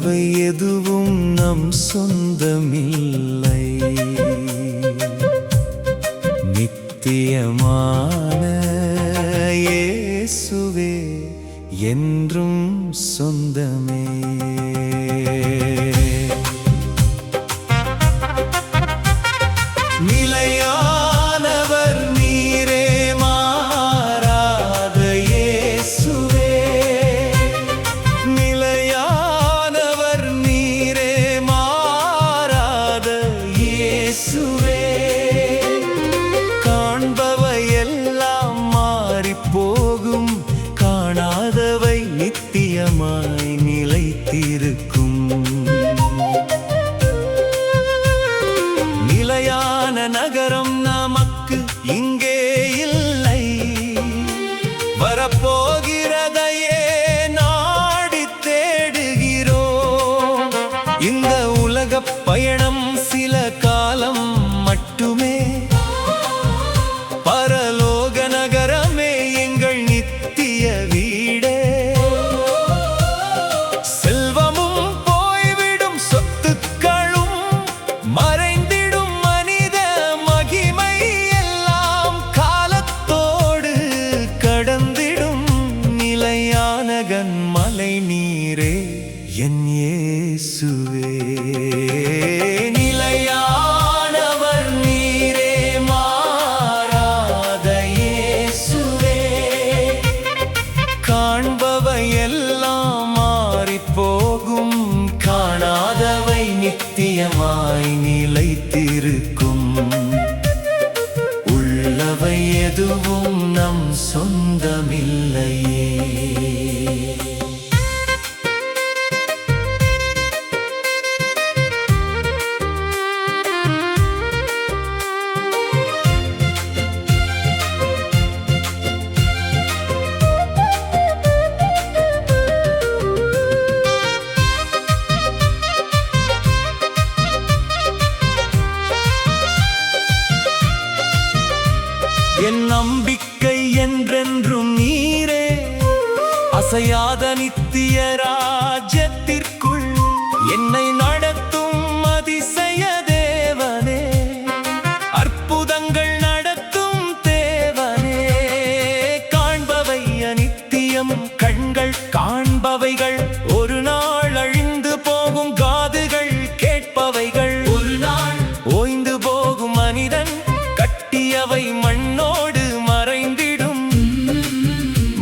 உள்ளவை எதுவும் நம் சொந்தமில்லை. நித்தியமான இயேசுவே என்றும் சொந்தமே. நிலையானவர் நீரே மாறாத இயேசுவே. நிலையானவர் நீரே மாறாத இயேசுவே. காண்பவை எல்லாம் மாறிப்போகும், காணாதவை நித்தியமாய் நிலைத்திருக்கும். நிலையான நகரம் நமக்கு இங்கே இல்லை, வரப்போகிறதையே நாடி தேடுகிறோம். இந்த உலகப் பயணம் சில காலம் மட்டுமே, பரலோக நகரமே எங்கள் நித்திய வீடே. செல்வமும் போய்விடும், சொத்துக்களும் மறைந்திடும், மனித மகிமை எல்லாம் காலத்தோடு கடந்திடும். நிலையான கன்மலை நீரே என் இயேசுவே. நிலையானவர் நீரே மாறாத இயேசுவே. காண்பவை எல்லாம் மாறிப்போகும், காணாதவை நித்தியமாய் நிலைத்திருக்கும். உள்ளவை எதுவும் நம் சொந்தமில்லையே. என் நம்பிக்கை என்றென்றும் நீரே, அசையாத நித்திய ராஜ்யத்திற்குள் என்னை நடத்தும் அதிசய தேவனே. அற்புதங்கள் நடத்தும் தேவனே. காண்பவை அநித்தியம், கண்கள் காண்பவைகள் ஒரு நாள் அழிந்து போகும். காதுகள் கேட்பவைகள் ஒரு நாள் ஓய்ந்து போகும். மனிதன் கட்டியவை மண்ணோடு மறைந்திடும்,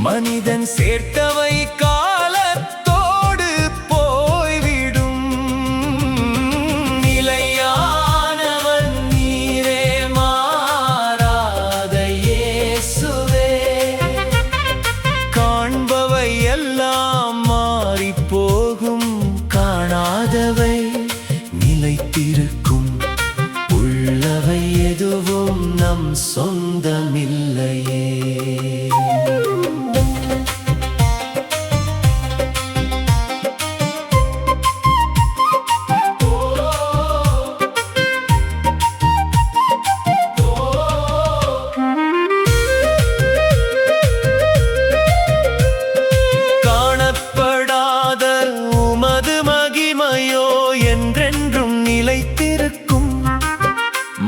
மனிதன் சேர்த்தவை காலத்தோடு போய்விடும். நிலையானவன் நீரே மாறாத இயேசுவே. காண்பவை எல்லாம் மாறிப்போகும், காணாதவை நிலைத்திருக்கும். உள்ளவை எதுவும் நம் சொந்தமில்லையே. காணப்படாத உமது மகிமையோ என்றென்றும் நிலைத்திருக்கும்.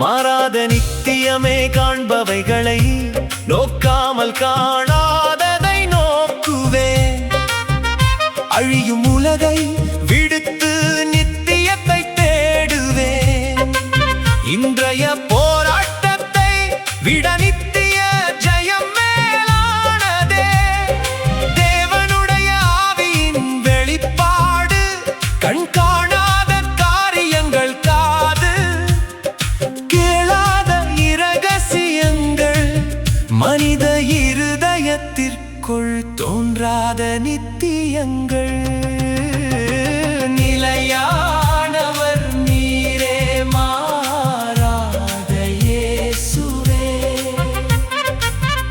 மாறாத நித்தியமே. காண்பவைகளை நோக்காமல் காணாததை நோக்குவேன். அழியும் உலகை விடுத்து நித்தியத்தை தேடுவேன். இன்றைய போராட்டத்தை விட நித்திய ஜெயம் மேலானதே. தேவனுடைய ஆவியின் வெளிப்பாடு, கண் காணாத காரியங்கள், காது கேளாத இரகசியங்கள், மனித இருதயத்திற்குள் தோன்றாத நித்தியங்கள். நிலையானவர் நீரே மாறாத இயேசுவே.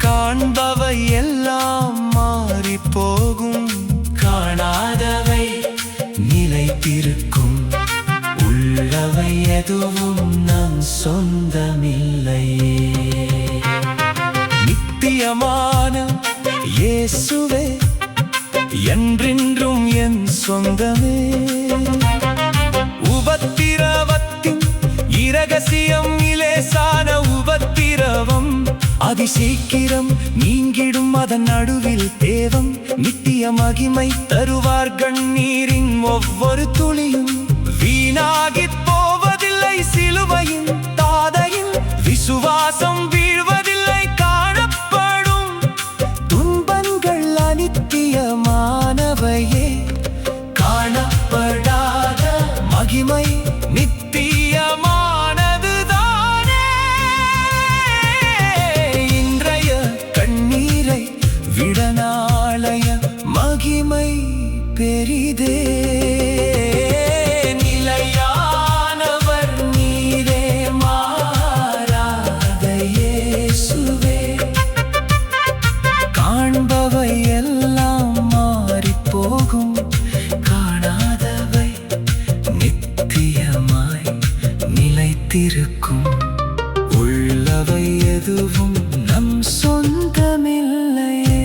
காண்பவை எல்லாம் மாறிப்போகும், காணாதவை நிலைத்திருக்கும். உள்ளவை எதுவும் நம் சொந்தமில்லையே. நித்தியமான இயேசுவே என்றென்றும் என் சொந்தமே. உபத்திரவத்தின் இரகசியம் இலேசான உபத்திரவம் அதிசீக்கிரம் நீங்கிடும் அதன் நடுவில் தேவம் நித்திய மகிமை தருவார் கண்ணீரின் ஒவ்வொரு துளியும் வீணாகிப் போவதில்லை சிலுவையின் தாதையில் விசுவாசம் வீழ்வதில்லை காணப்படும் துன்பங்கள் அநித்தியமானவையே காணப்படாத மகிமை நித்தியமானதுதானே இன்றைய கண்ணீரை விட நாளைய மகிமை பெரிதே நிலையானவர் நீரே மாறாத இயேசுவே காண்பவை எல்லாம் மாறிப் போகும் காணாதவை நித்தியமாய் நிலைத்திருக்கும் உள்ளவை எதுவும் நம் சொந்தமில்லையே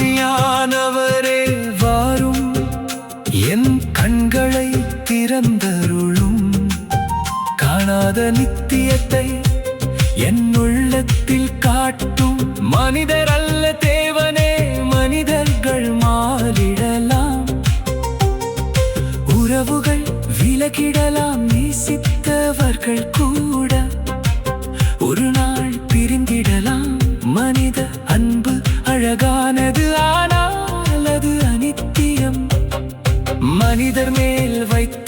ஆவியானவரே வாரும் என் கண்களை திறந்தருளும் காணாத நித்தியத்தை என் உள்ளத்தில் காட்டும் மனிதர் அல்ல தேவனே மனிதர்கள் மாறிடலாம் உறவுகள் விலகிடலாம் நேசித்தவர்கள் கூட ஒரு நாள் பிரிந்திடலாம் மனித அன்பு அழகானது ஆனால் அது அநித்தியம் மனிதர் மேல் வைத்த